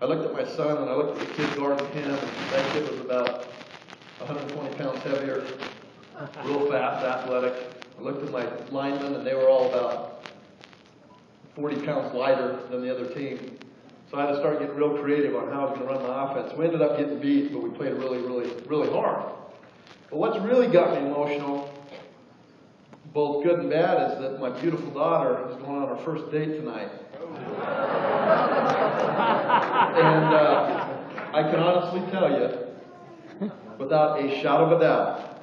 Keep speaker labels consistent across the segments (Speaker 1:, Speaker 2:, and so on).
Speaker 1: I looked at my son and I looked at the kid guarding him, and that kid was about 120 pounds heavier, real fast, athletic. I looked at my linemen and they were all about 40 pounds lighter than the other team. So I had to start getting real creative on how I was going to run my offense. We ended up getting beat, but we played really, really, really hard. But what's really got me emotional, both good and bad, is that my beautiful daughter is going on her first date tonight. And I can honestly tell you, without a shadow of a doubt,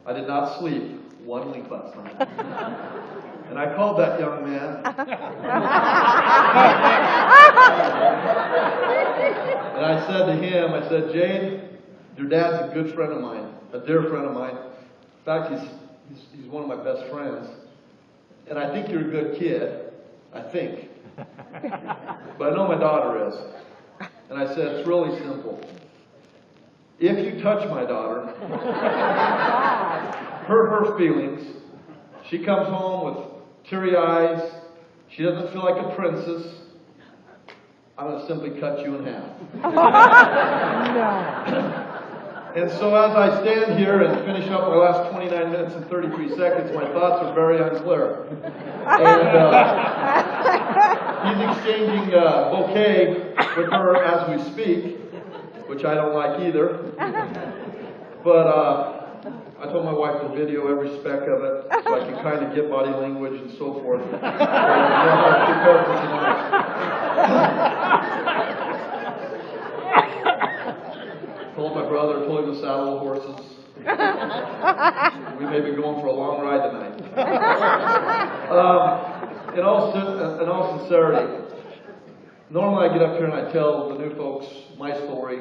Speaker 1: I did not sleep one wink last night. And I called that young man. And I said to him, I said, Jade, your dad's a good friend of mine, a dear friend of mine. In fact, he's one of my best friends. And I think you're a good kid. I think. But I know my daughter is. And I said, it's really simple. If you touch my daughter, hurt her feelings, she comes home with teary eyes, she doesn't feel like a princess, I'm going to simply cut you in half. And so as I stand here and finish up my last 29 minutes and 33 seconds, my thoughts are very unclear. And he's exchanging a bouquet with her as we speak, which I don't like either. But I told my wife to video every speck of it so I can kind of get body language and so forth. So I know how to prepare for tonight. Told my brother, told him to saddle the horses. We may be going for a long ride tonight. In all sincerity, normally I get up here and I tell the new folks my story,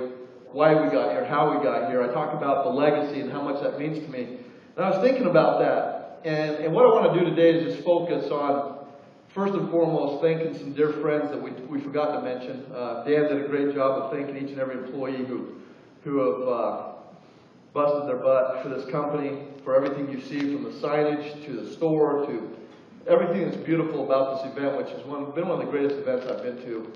Speaker 1: why we got here, how we got here. I talk about the legacy and how much that means to me. And I was thinking about that. And what I want to do today is just focus on, first and foremost, thanking some dear friends that we forgot to mention. Dan did a great job of thanking each and every employee who have busted their butt for this company, for everything you see, from the signage to the store to everything that's beautiful about this event, which has been one of the greatest events I've been to.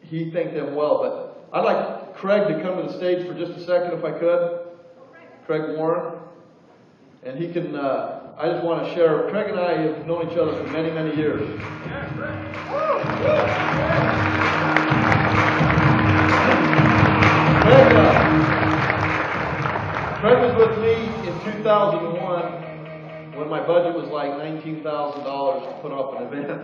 Speaker 1: He thanked them well, but I'd like Craig to come to the stage for just a second, if I could. Craig Warren. And he can, I just want to share, Craig and I have known each other for many, many years. Craig was with me in 2001 when my budget was like $19,000 to put up an event.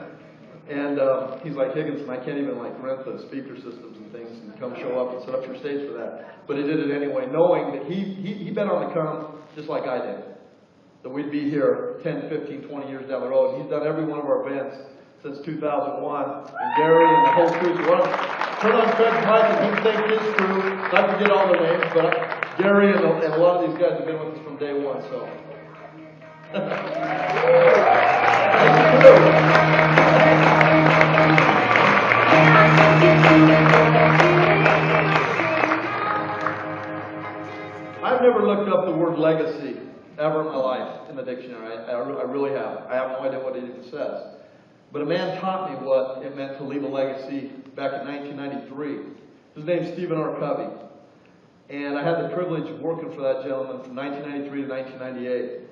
Speaker 1: And he's like, Higginson, I can't even like rent the speaker systems and things and come show up and set up your stage for that. But he did it anyway, knowing that he bet on to come just like I did. That we'd be here 10, 15, 20 years down the road. He's done every one of our events since 2001. And Gary and the whole crew. So turn on Craig's mic and he can thank his crew. So I forget all their names, but Gary and a lot of these guys have been with us from day one. So. I've never looked up the word legacy ever in my life in the dictionary. I really haven't. I have no idea what it even says. But a man taught me what it meant to leave a legacy back in 1993. His name's Stephen R. Covey. And I had the privilege of working for that gentleman from 1993 to 1998.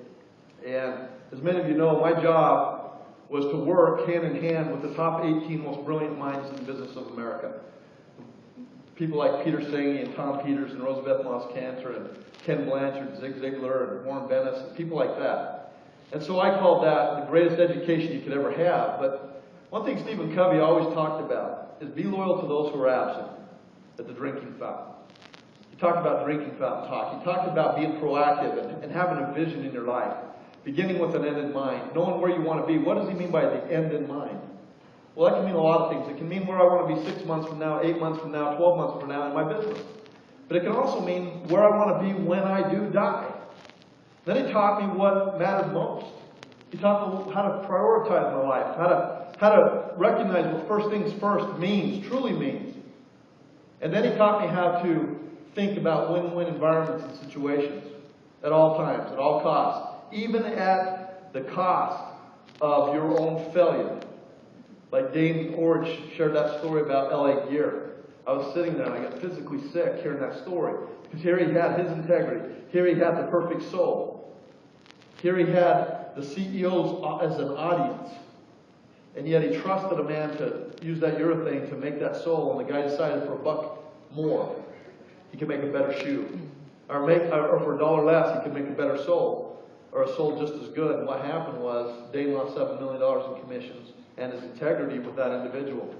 Speaker 1: And as many of you know, my job was to work hand in hand with the top 18 most brilliant minds in the business of America. People like Peter Senge and Tom Peters and Rosabeth Moss Cantor and Ken Blanchard, Zig Ziglar and Warren Bennis and people like that. And so I called that the greatest education you could ever have. But one thing Stephen Covey always talked about is be loyal to those who are absent at the drinking fountain. He talked about drinking fountain talk. He talked about being proactive and having a vision in your life, beginning with an end in mind, knowing where you want to be. What does he mean by the end in mind? Well, that can mean a lot of things. It can mean where I want to be 6 months from now, 8 months from now, 12 months from now in my business. But it can also mean where I want to be when I do die. Then he taught me what matters most. He taught me how to prioritize my life, how to recognize what first things first means, truly means. And then he taught me how to think about win-win environments and situations at all times, at all costs, even at the cost of your own failure. Like Dane Orge shared that story about L.A. Gear. I was sitting there and I got physically sick hearing that story. Because here he had his integrity. Here he had the perfect soul. Here he had the CEOs as an audience. And yet he trusted a man to use that urethane to make that sole, and the guy decided for $1 more, he could make a better shoe. Or for $1 less, he could make a better sole. Or a sole just as good. And what happened was, Dane lost $7 million in commissions and his integrity with that individual.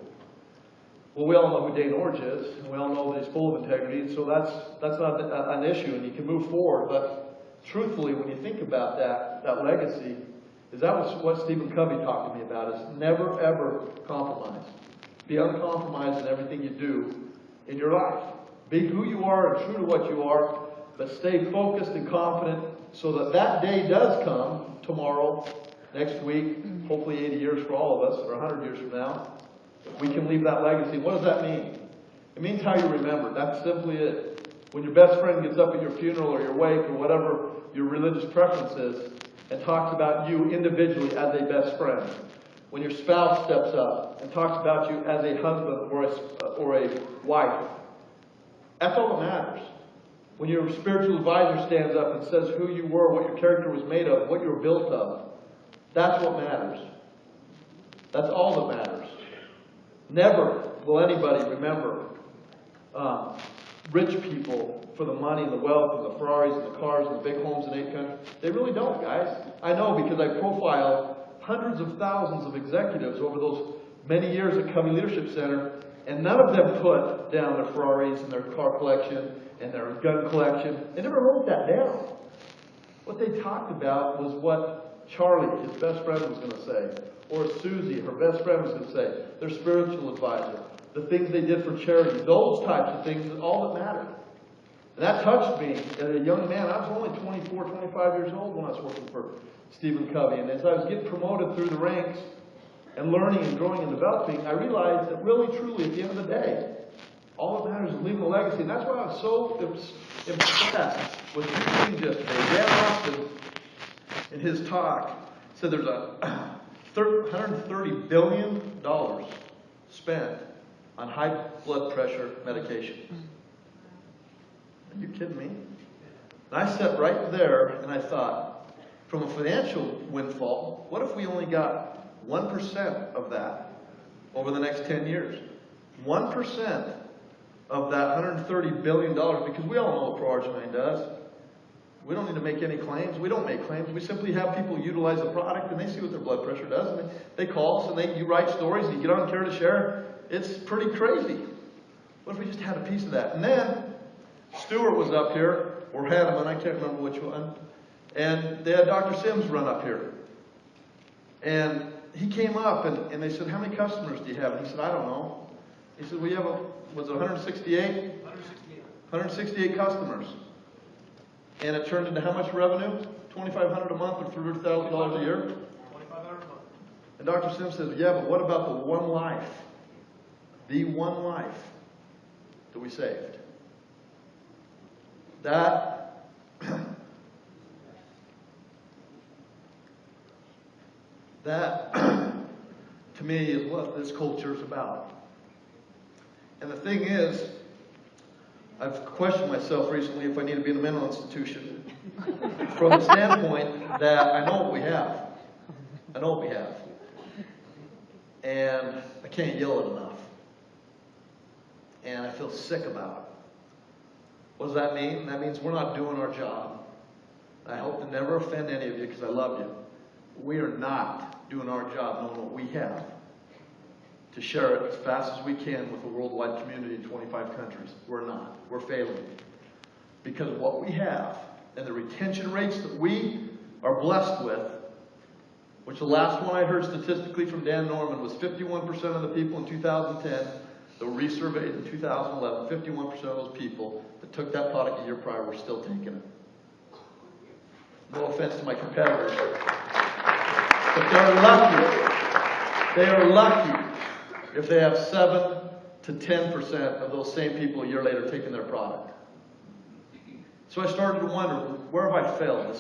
Speaker 1: Well, we all know who Dane Orge is, and we all know that he's full of integrity, and so that's not an issue, and you can move forward. But truthfully, when you think about that legacy, is that what Stephen Covey talked to me about, is never ever compromise. Be uncompromised in everything you do in your life. Be who you are and true to what you are, but stay focused and confident so that that day does come tomorrow, next week, hopefully 80 years for all of us, or 100 years from now. We can leave that legacy. What does that mean? It means how you remember. That's simply it. When your best friend gets up at your funeral or your wake or whatever your religious preference is and talks about you individually as a best friend. When your spouse steps up and talks about you as a husband or a wife. That's all that matters. When your spiritual advisor stands up and says who you were, what your character was made of, what you were built of. That's what matters. That's all that matters. Never will anybody remember rich people for the money and the wealth and the Ferraris and the cars and the big homes in 8 countries. They really don't, guys. I know because I profiled hundreds of thousands of executives over those many years at Covey Leadership Center, and none of them put down their Ferraris and their car collection and their gun collection. They never wrote that down. What they talked about was what Charlie, his best friend, was going to say. Or Susie, her best friend, was going to say. Their spiritual advisor. The things they did for charity. Those types of things are all that mattered. And that touched me as a young man. I was only 24, 25 years old when I was working for Stephen Covey. And as I was getting promoted through the ranks and learning and growing and developing, I realized that really, truly, at the end of the day, all that matters is leaving a legacy. And that's why I was so impressed with reading yesterday. Dan Austin, in his talk, said there's a $130 billion spent on high blood pressure medication. Are you kidding me? And I sat right there and I thought, from a financial windfall, what if we only got 1% of that over the next 10 years? 1% of that $130 billion, because we all know what ProArginine does. We don't need to make any claims. We don't make claims. We simply have people utilize the product and they see what their blood pressure does. And they call us and you write stories and you get on Care to Share. It's pretty crazy. What if we just had a piece of that? And then Stewart was up here, or Hanneman, I can't remember which one. And they had Dr. Sims run up here. And he came up and they said, how many customers do you have? And he said, I don't know. He said, well, you have was it 168? 168 customers. And it turned into how much revenue? $2,500 a month or $300,000 a year? $2,500 a month. And Dr. Sims says, yeah, but what about the one life? The one life that we saved? That to me is what this culture is about. And the thing is, I've questioned myself recently if I need to be in a mental institution from the standpoint that I know what we have. I know what we have. And I can't yell it enough. And I feel sick about it. What does that mean? That means we're not doing our job. I hope to never offend any of you because I love you. We are not doing our job knowing what we have to share it as fast as we can with the worldwide community in 25 countries. We're not. We're failing. Because of what we have and the retention rates that we are blessed with, which the last one I heard statistically from Dan Norman was 51% of the people in 2010 that were resurveyed in 2011, 51% of those people that took that product a year prior were still taking it. No offense to my competitors. But they're lucky. They are lucky if they have 7 to 10% of those same people a year later taking their product. So I started to wonder, where have I failed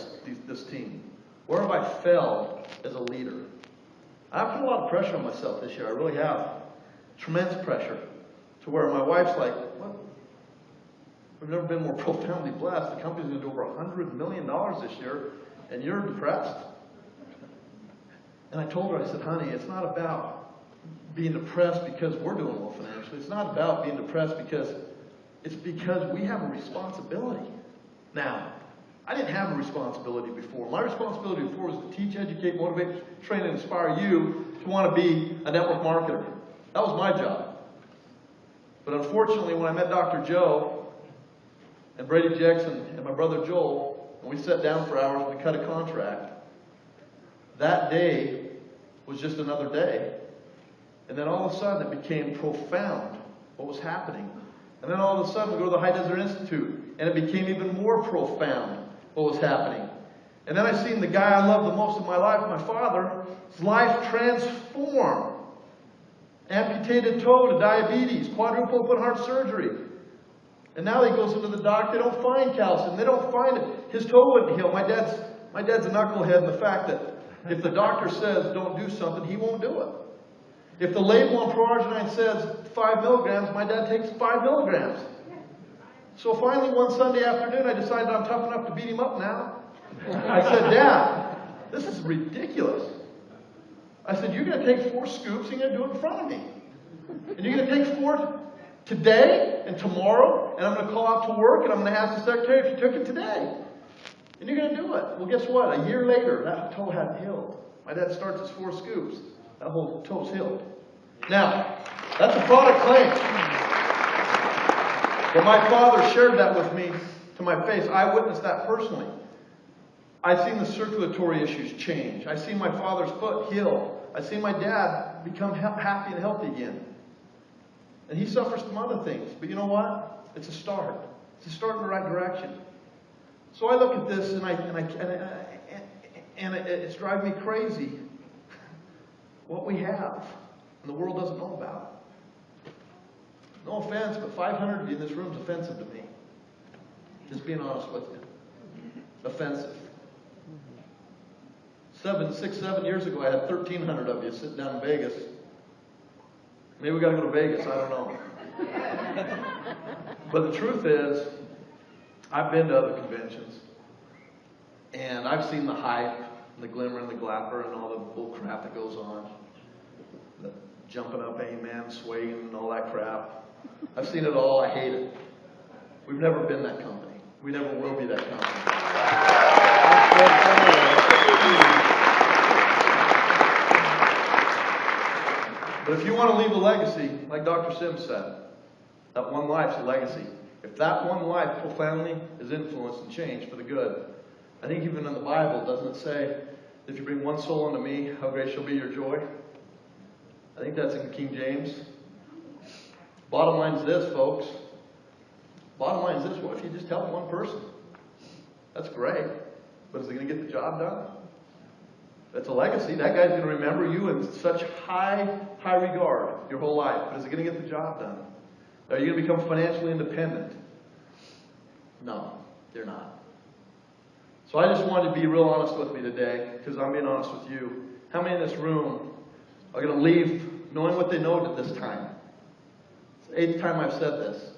Speaker 1: this team? Where have I failed as a leader? I've put a lot of pressure on myself this year. I really have. Tremendous pressure. To where my wife's like, what? We've never been more profoundly blessed. The company's going to do over $100 million this year, and you're depressed? And I told her, I said, honey, it's not about being depressed because we're doing well financially. It's not about being depressed because we have a responsibility. Now, I didn't have a responsibility before. My responsibility before was to teach, educate, motivate, train, and inspire you to want to be a network marketer. That was my job. But unfortunately, when I met Dr. Joe and Brady Jackson and my brother Joel, and we sat down for hours and we cut a contract, that day was just another day. And then all of a sudden it became profound what was happening. And then all of a sudden we go to the High Desert Institute, and it became even more profound what was happening. And then I seen the guy I loved the most in my life, my father, his life transformed. Amputated toe to diabetes, quadruple open heart surgery. And now he goes into the doctor, they don't find calcium, they don't find it. His toe wouldn't heal. My dad's a knucklehead in the fact that if the doctor says don't do something, he won't do it. If the label on Pro-Arginine says 5 milligrams, my dad takes 5 milligrams. So finally one Sunday afternoon, I decided I'm tough enough to beat him up now. I said, Dad, this is ridiculous. I said, you're going to take 4 scoops and you're going to do it in front of me. And you're going to take 4 today and tomorrow, and I'm going to call out to work and I'm going to ask the secretary if you took it today. And you're going to do it. Well, guess what? A year later, that toe hadn't healed. My dad starts his 4 scoops. That whole toe's healed. Now, that's a product claim. But my father shared that with me to my face. I witnessed that personally. I've seen the circulatory issues change. I've seen my father's foot heal. I've seen my dad become happy and healthy again. And he suffers from other things. But you know what? It's a start. It's a start in the right direction. So I look at this and it's driving me crazy what we have and the world doesn't know about. No offense, but 500 of you in this room is offensive to me. Just being honest with you. Offensive. 7 years ago, I had 1,300 of you sitting down in Vegas. Maybe we got to go to Vegas. I don't know. But the truth is, I've been to other conventions, and I've seen the hype, and the glimmer, and the glapper, and all the bull crap that goes on. The jumping up, amen, swaying, and all that crap. I've seen it all. I hate it. We've never been that company. We never will be that company. But if you want to leave a legacy, like Dr. Sims said, that one life's a legacy. If that one life profoundly is influenced and changed for the good, I think even in the Bible, doesn't it say, if you bring one soul unto me, how great shall be your joy? I think that's in King James. Bottom line is this, folks. Bottom line is this, what if you just help one person? That's great. But is it going to get the job done? That's a legacy. That guy's going to remember you in such high regard your whole life. But is it going to get the job done? Are you going to become financially independent? No, they're not. So I just wanted to be real honest with me today, because I'm being honest with you. How many in this room are going to leave knowing what they know at this time? It's the 8th time I've said this.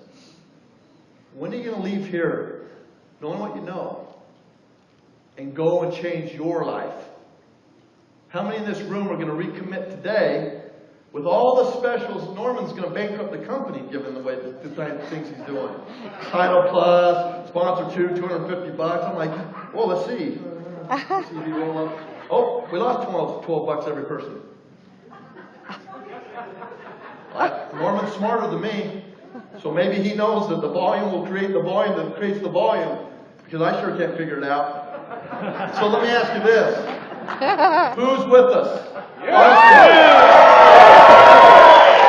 Speaker 1: When are you going to leave here knowing what you know and go and change your life? How many in this room are going to recommit today with all the specials? Norman's going to bankrupt the company given the way the things he's doing. Title Plus, sponsor 250 bucks. I'm like, well, let's see. Let's see if you roll up. Oh, we lost 12 bucks every person. Norman's smarter than me, so maybe he knows that the volume will create the volume that creates the volume, because I sure can't figure it out. So let me ask you this. Who's with us? Yeah.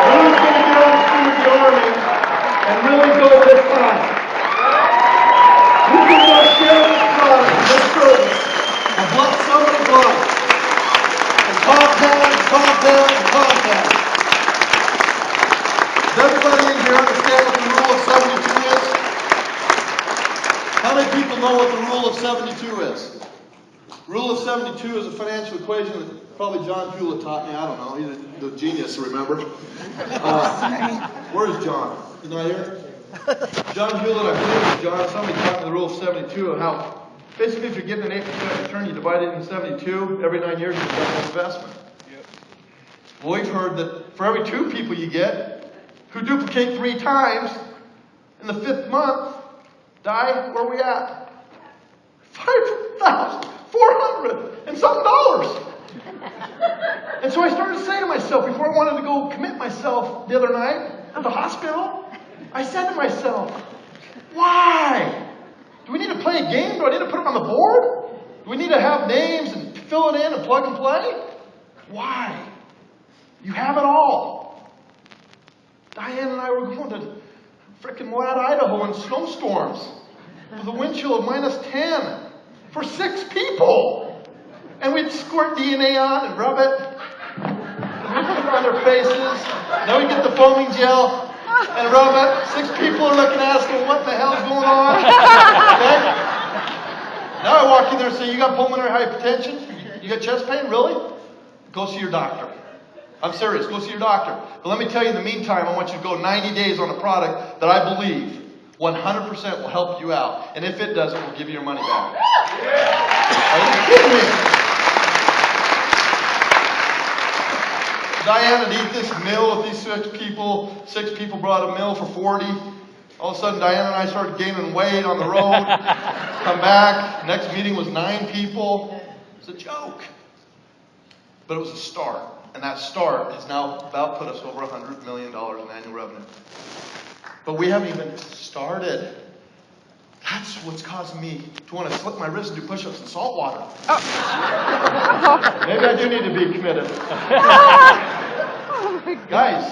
Speaker 1: Who's going to get on the street of the Army and really go this time? Who's going to share this time, this service, of what somebody's life? And compound. Does everybody in here understand what the rule of 72 is? How many people know what the rule of 72 is? Rule of 72 is a financial equation that Probably John Hewlett taught me. I don't know. He's the genius, remember? Where's John? He's not here? John Hewlett, I believe it was John. Somebody taught me the rule of 72 of how basically if you're getting an 8% return, you divide it into 72. Every 9 years, you've done an investment. Yep. Well, we've heard that for every 2 people you get who duplicate 3 times, in the 5th month, die, where are we at? $5,400 and something dollars. And so I started to say to myself, before I wanted to go commit myself the other night at the hospital, I said to myself, why? Do we need to play a game? Do I need to put it on the board? Do we need to have names and fill it in and plug and play? Why? You have it all. Diane and I were going to frickin' Moab, Idaho in snowstorms with a wind chill of -10 for 6 people. And we'd squirt DNA on and rub it. And we'd put it on their faces. Then we'd get the foaming gel and rub it. 6 people are looking at us going, what the hell's going on? Okay? Now I walk in there and say, you got pulmonary hypertension? You got chest pain? Really? Go see your doctor. I'm serious. Go see your doctor. But let me tell you, in the meantime, I want you to go 90 days on a product that I believe 100% will help you out. And if it doesn't, we'll give you your money back. Are you kidding me? Diane had eat this meal with these 6 people. 6 people brought a meal for 40. All of a sudden, Diane and I started gaining weight on the road. Come back. Next meeting was 9 people. It's a joke. But it was a start. And that start has now about put us over $100 million in annual revenue. But we haven't even started. That's what's causing me to want to slip my wrist and do push-ups in salt water. Oh. Maybe I do need to be committed. Guys,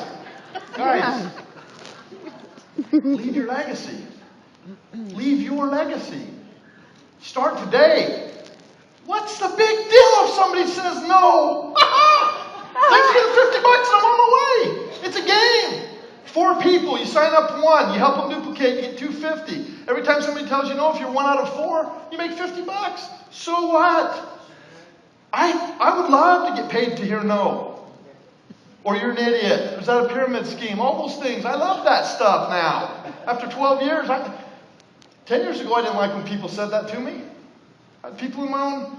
Speaker 1: leave your legacy. Leave your legacy. Start today. What's the big deal if somebody says no? Let's get $50 and I'm on my way. It's a game. 4 people, you sign up 1, you help them duplicate, you get $250. Every time somebody tells you no, if you're 1 out of 4, you make $50. So what? I would love to get paid to hear no. Or you're an idiot. Is that a pyramid scheme? All those things. I love that stuff now. After 12 years, 10 years ago I didn't like when people said that to me. I had people in my own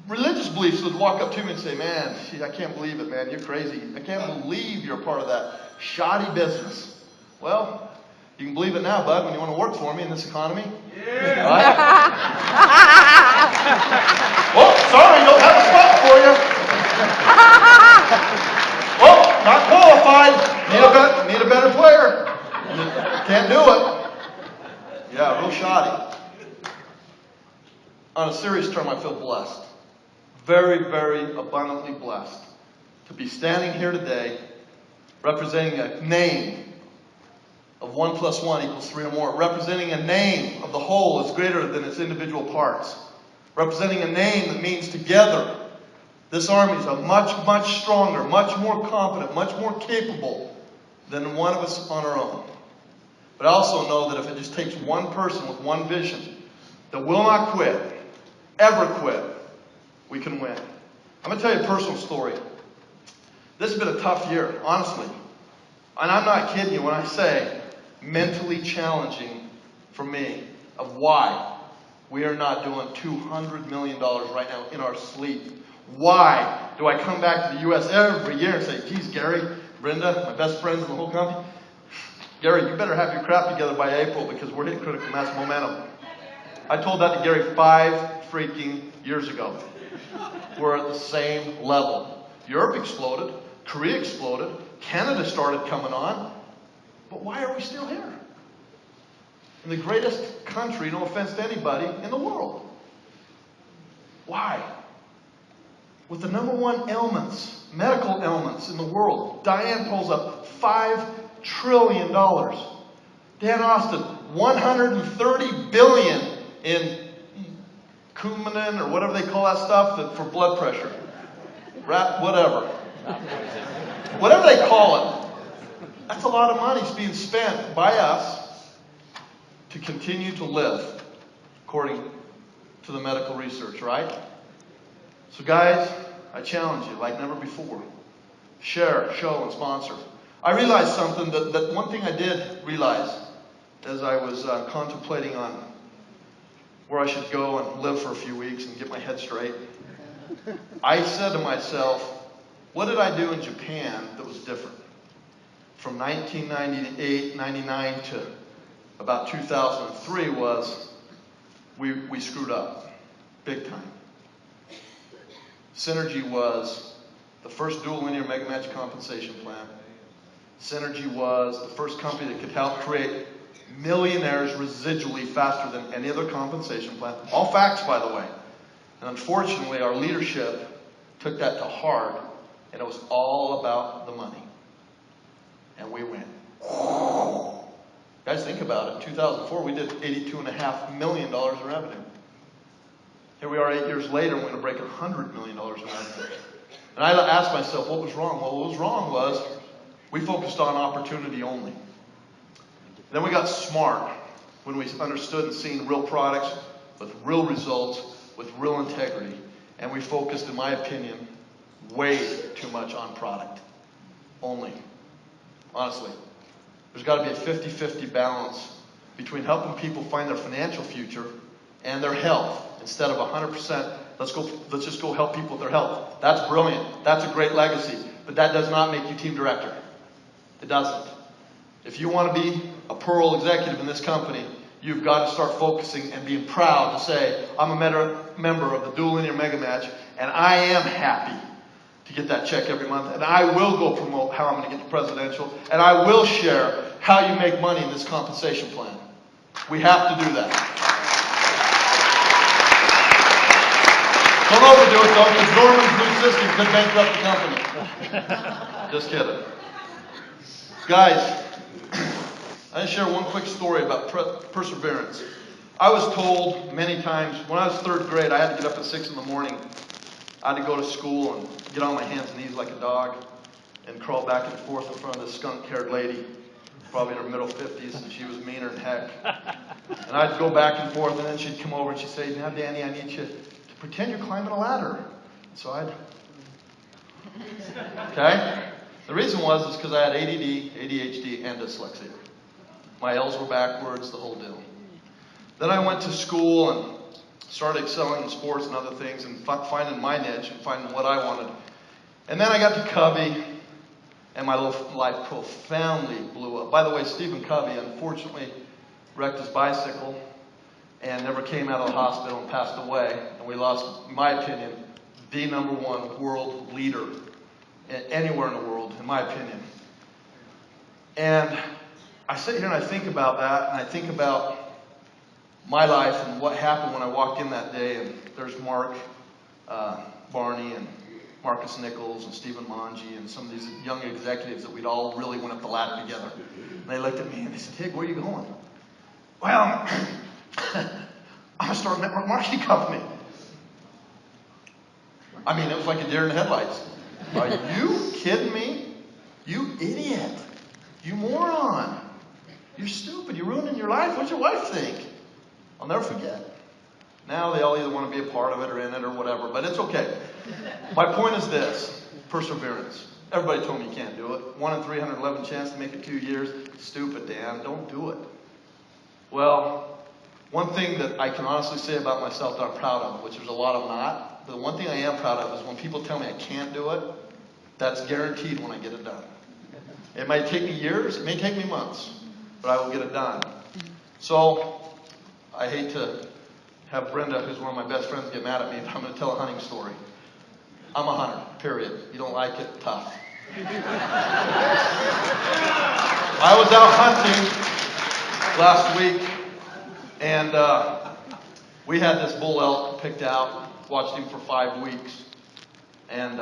Speaker 1: religious beliefs would walk up to me and say, man, I can't believe it, man. You're crazy. I can't believe you're a part of that shoddy business. Well, you can believe it now, bud, when you want to work for me in this economy. Yeah. Right? Oh, sorry, don't have a spot for you. Oh, not qualified. Need a better player. Can't do it. Yeah, real shoddy. On a serious term, I feel blessed. Very, very abundantly blessed to be standing here today representing a name of 1 + 1 = 3 or more, representing a name of the whole is greater than its individual parts, representing a name that means together. This army is a much, much stronger, much more competent, much more capable than one of us on our own. But I also know that if it just takes one person with one vision that will not quit, ever quit, we can win. I'm going to tell you a personal story. This has been a tough year, honestly. And I'm not kidding you when I say mentally challenging for me of why we are not doing $200 million right now in our sleep. Why do I come back to the U.S. every year and say, geez, Gary, Brenda, my best friends in the whole company, Gary, you better have your crap together by April because we're hitting critical mass momentum. I told that to Gary 5 freaking years ago. We're at the same level. Europe exploded. Korea exploded. Canada started coming on. But why are we still here? In the greatest country, no offense to anybody, in the world. Why? With the #1 ailments, medical ailments in the world, Diane pulls up $5 trillion. Dan Austin, $130 billion in Coumadin or whatever they call that stuff for blood pressure. Whatever. Whatever they call it. That's a lot of money being spent by us to continue to live according to the medical research, right? So guys, I challenge you like never before. Share, show, and sponsor. I realized something, that one thing I did realize as I was contemplating on where I should go and live for a few weeks and get my head straight. I said to myself, what did I do in Japan that was different? From 1998, 99 to about 2003 was we screwed up big time. Synergy was the first dual linear mega match compensation plan. Synergy was the first company that could help create millionaires residually faster than any other compensation plan. All facts, by the way. And unfortunately, our leadership took that to heart, and it was all about the money. And we went. Guys, think about it. In 2004, we did $82.5 million in revenue. Here we are 8 years later, and we're going to break $100 million in revenue. And I asked myself, what was wrong? Well, what was wrong was we focused on opportunity only. Then we got smart when we understood and seen real products with real results, with real integrity. And we focused, in my opinion, way too much on product only. Honestly, there's got to be a 50-50 balance between helping people find their financial future and their health, instead of 100%, let's just go help people with their health. That's brilliant. That's a great legacy. But that does not make you team director. It doesn't. If you want to be a Pearl executive in this company, you've got to start focusing and being proud to say, I'm a member of the dual linear mega match, and I am happy to get that check every month, and I will go promote how I'm going to get to presidential, and I will share how you make money in this compensation plan. We have to do that. Don't overdo it though, because Norman's new system could bankrupt the company. Just kidding. Guys, I just share one quick story about perseverance. I was told many times, when I was third grade, I had to get up at 6 in the morning. I had to go to school and get on my hands and knees like a dog and crawl back and forth in front of this skunk-haired lady, probably in her middle 50s, and she was meaner than heck. And I'd go back and forth, and then she'd come over and she'd say, now, Danny, I need you to pretend you're climbing a ladder. So I'd... Okay? The reason was because I had ADD, ADHD, and dyslexia. My L's were backwards, the whole deal. Then I went to school and started excelling in sports and other things and finding my niche and finding what I wanted. And then I got to Covey, and my life profoundly blew up. By the way, Stephen Covey, unfortunately, wrecked his bicycle and never came out of the hospital and passed away. And we lost, in my opinion, the #1 world leader anywhere in the world, in my opinion. And I sit here and I think about that, and I think about my life and what happened when I walked in that day, and there's Mark Barney and Marcus Nichols and Stephen Monge and some of these young executives that we'd all really went up the ladder together. And they looked at me and they said, hey, where are you going? Well, I'm going to start a network marketing company. I mean, it was like a deer in the headlights. Are you kidding me? You idiot. You moron. You're stupid. You're ruining your life. What's your wife think? I'll never forget. Now they all either want to be a part of it or in it or whatever, but it's okay. My point is this, perseverance. Everybody told me you can't do it. 1 in 311 chance to make it 2 years. Stupid, Dan. Don't do it. Well, one thing that I can honestly say about myself that I'm proud of, which there's a lot of not, but the one thing I am proud of is when people tell me I can't do it, that's guaranteed when I get it done. It might take me years, it may take me months, but I will get it done. So, I hate to have Brenda, who's one of my best friends, get mad at me, but I'm going to tell a hunting story. I'm a hunter, period. You don't like it? Tough. I was out hunting last week, and we had this bull elk picked out, watched him for 5 weeks, and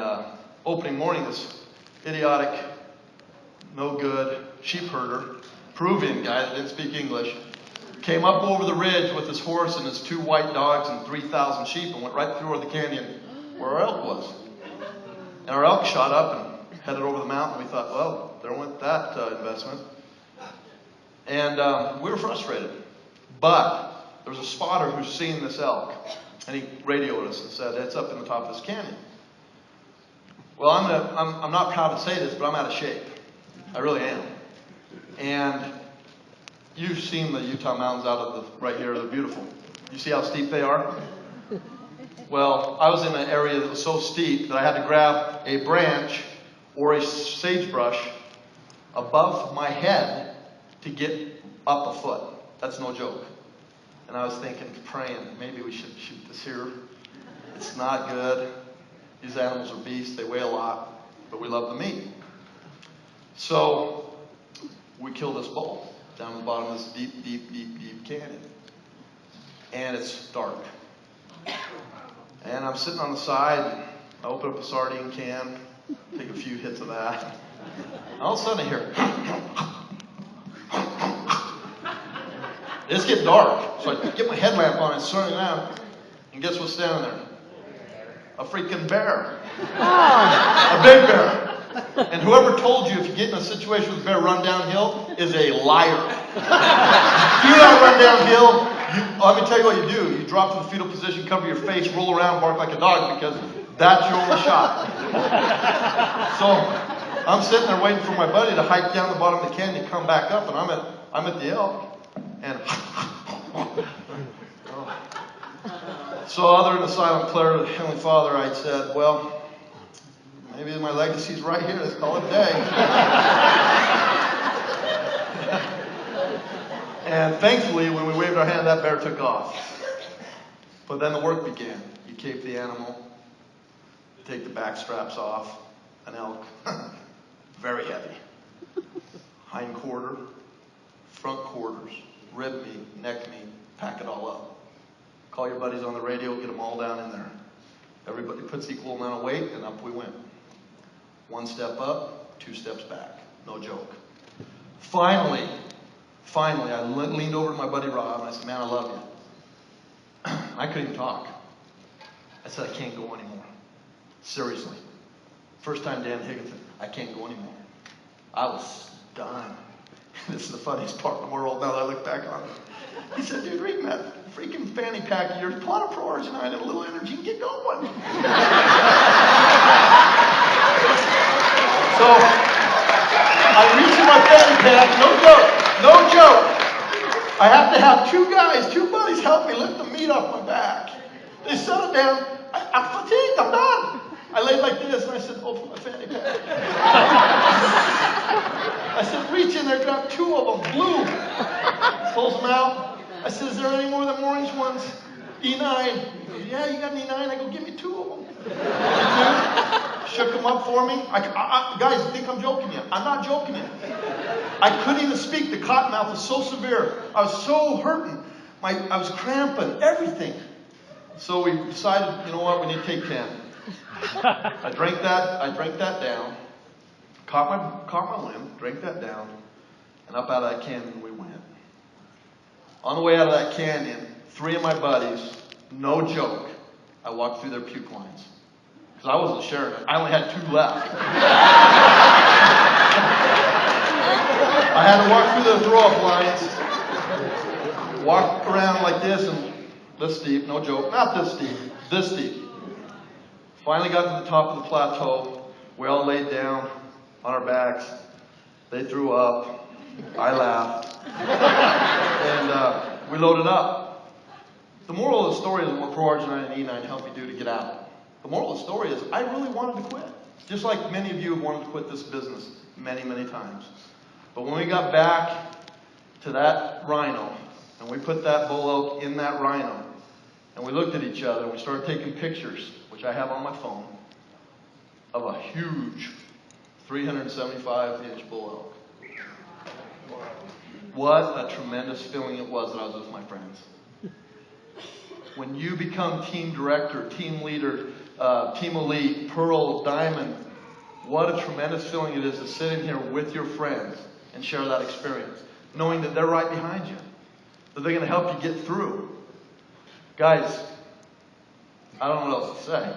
Speaker 1: opening morning, this idiotic, no good sheep herder, Peruvian guy that didn't speak English, came up over the ridge with his horse and his 2 white dogs and 3,000 sheep and went right through the canyon where our elk was. And our elk shot up and headed over the mountain. We thought, well, there went that investment. And we were frustrated. But there was a spotter who's seen this elk. And he radioed us and said, it's up in the top of this canyon. Well, I'm not proud to say this, but I'm out of shape. I really am. And you've seen the Utah mountains out of the right here. They're beautiful. You see how steep they are? Well, I was in an area that was so steep that I had to grab a branch or a sagebrush above my head to get up a foot. That's no joke. And I was thinking, praying, maybe we should shoot this here. It's not good. These animals are beasts. They weigh a lot, but we love the meat. So we kill this bull down at the bottom of this deep, deep, deep, deep canyon. And it's dark. And I'm sitting on the side. I open up a sardine can, take a few hits of that. And all of a sudden I hear, it's getting dark. So I get my headlamp on and turn it on. And guess what's standing there? A freaking bear. A big bear. And whoever told you if you get in a situation with a bear, run downhill is a liar. Do not run downhill. Let me tell you what you do. You drop to the fetal position, cover your face, roll around, bark like a dog, because that's your only shot. So I'm sitting there waiting for my buddy to hike down the bottom of the canyon and come back up, and I'm at the elk. And so other than the silent prayer of the Heavenly Father, I said, well, maybe my legacy's right here. Let's call it a day. And thankfully, when we waved our hand, that bear took off. But then the work began. You cape the animal, take the back straps off, an elk, very heavy. Hind quarter, front quarters, rib meat, neck meat, pack it all up. Call your buddies on the radio, get them all down in there. Everybody puts equal amount of weight, and up we went. One step up, 2 steps back. No joke. Finally, I leaned over to my buddy Rob, and I said, man, I love you. I couldn't even talk. I said, I can't go anymore. Seriously. First time Dan Higginson, I can't go anymore. I was done. This is the funniest part in the world now that I look back on it. He said, dude, read that freaking fanny pack of yours, pull out a pro-arginine and a little energy and get going. So, I reach in my fanny pack, no joke. I have to have 2 buddies help me lift the meat off my back. They set it down. I'm fatigued, I'm done. I laid like this and I said, open my fanny pack. I said, reach in there, grab 2 of them, blue. Pulls them out. I said, is there any more of them orange ones? E9. He goes, yeah, you got an E9? I go, give me 2 of them. Shook them up for me. Guys, you think I'm joking you? I'm not joking you. I couldn't even speak. The cotton mouth was so severe. I was so hurting. I was cramping, everything. So we decided, you know what, we need to take 10. I drank that down. Caught my limb, drank that down, and up out of that canyon we went. On the way out of that canyon, 3 of my buddies, no joke, I walked through their puke lines. Because I wasn't sharing it. I only had 2 left. I had to walk through the throw-up lines, walk around like this, and this steep, no joke, not this steep, this steep. Finally got to the top of the plateau. We all laid down on our backs. They threw up. I laughed. And we loaded up. The moral of the story is what pro-arginine and E9 help you do to get out. The moral of the story is I really wanted to quit. Just like many of you have wanted to quit this business many, many times. But when we got back to that rhino, and we put that bull elk in that rhino, and we looked at each other, and we started taking pictures, which I have on my phone, of a huge 375-inch bull elk. What a tremendous feeling it was that I was with my friends. When you become team director, team leader, team elite, pearl, diamond, what a tremendous feeling it is to sit in here with your friends and share that experience, knowing that they're right behind you, that they're going to help you get through. Guys, I don't know what else to say.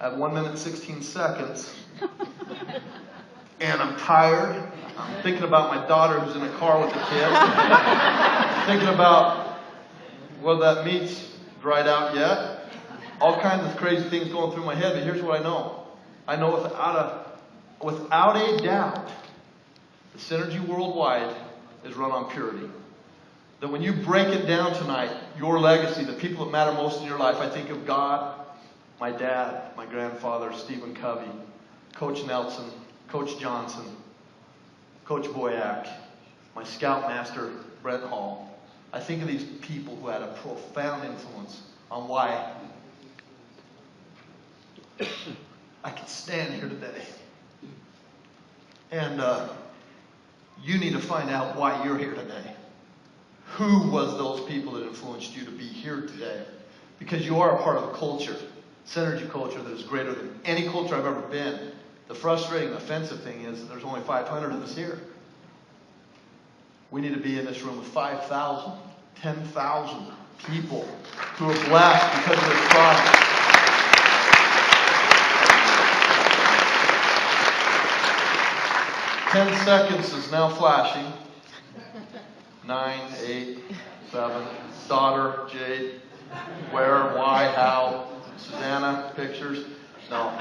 Speaker 1: At 1 minute, 16 seconds, and I'm tired. I'm thinking about my daughter who's in the car with the kids. Thinking about whether that meat's dried out yet. All kinds of crazy things going through my head, but here's what I know. I know without a doubt, the Synergy Worldwide is run on purity. That when you break it down tonight, your legacy, the people that matter most in your life, I think of God, my dad, my grandfather, Stephen Covey, Coach Nelson, Coach Johnson, Coach Boyack, my scoutmaster, Brent Hall. I think of these people who had a profound influence on why I can stand here today. And you need to find out why you're here today. Who was those people that influenced you to be here today? Because you are a part of a culture, synergy culture, that is greater than any culture I've ever been. The frustrating, offensive thing is that there's only 500 of us here. We need to be in this room with 5,000, 10,000 people who are blessed because of this product. Ten seconds is now flashing. 9, 8, 7. Daughter, Jade. Where, why, how. Susanna, pictures. No.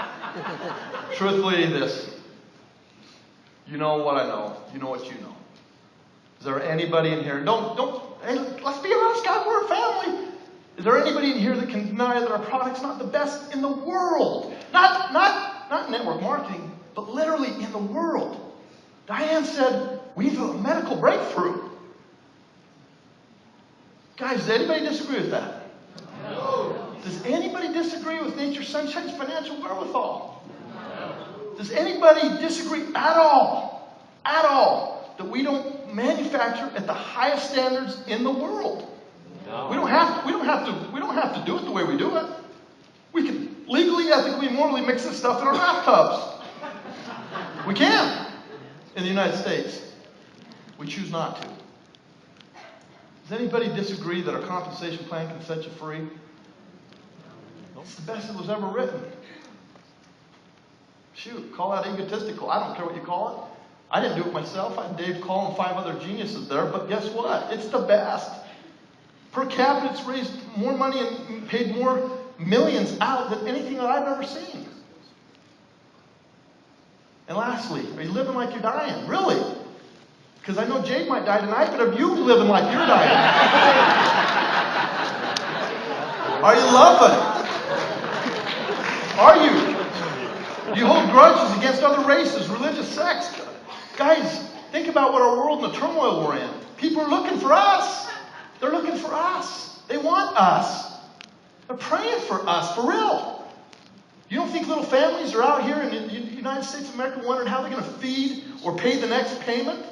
Speaker 1: Truthfully, this. You know what I know. You know what you know. Is there anybody in here? Hey, let's be honest, guys, we're a family. Is there anybody in here that can deny that our product's not the best in the world? Not network marketing, but literally in the world. Diane said, we need a medical breakthrough. Guys, does anybody disagree with that? No. Does anybody disagree with Nature Sunshine's financial wherewithal? No. Does anybody disagree at all, that we don't manufacture at the highest standards in the world? No. We don't have to do it the way we do it. We can legally, ethically, morally mix this stuff in our bathtubs. We can. In the United States. We choose not to. Does anybody disagree that our compensation plan can set you free? It's the best that was ever written. Shoot, call that egotistical. I don't care what you call it. I didn't do it myself. I had Dave Call and 5 other geniuses there, but guess what? It's the best. Per capita, it's raised more money and paid more millions out than anything that I've ever seen. And lastly, are you living like you're dying? Really? Because I know Jade might die tonight, but are you living like you're dying? Are you loving? Are you? Do you hold grudges against other races, religious sects? Guys, think about what our world and the turmoil we're in. People are looking for us. They're looking for us. They want us. They're praying for us, for real. You don't think little families are out here in the United States of America wondering how they're going to feed or pay the next payment?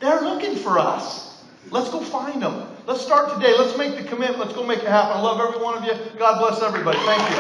Speaker 1: They're looking for us. Let's go find them. Let's start today. Let's make the commitment. Let's go make it happen. I love every one of you. God bless everybody. Thank you.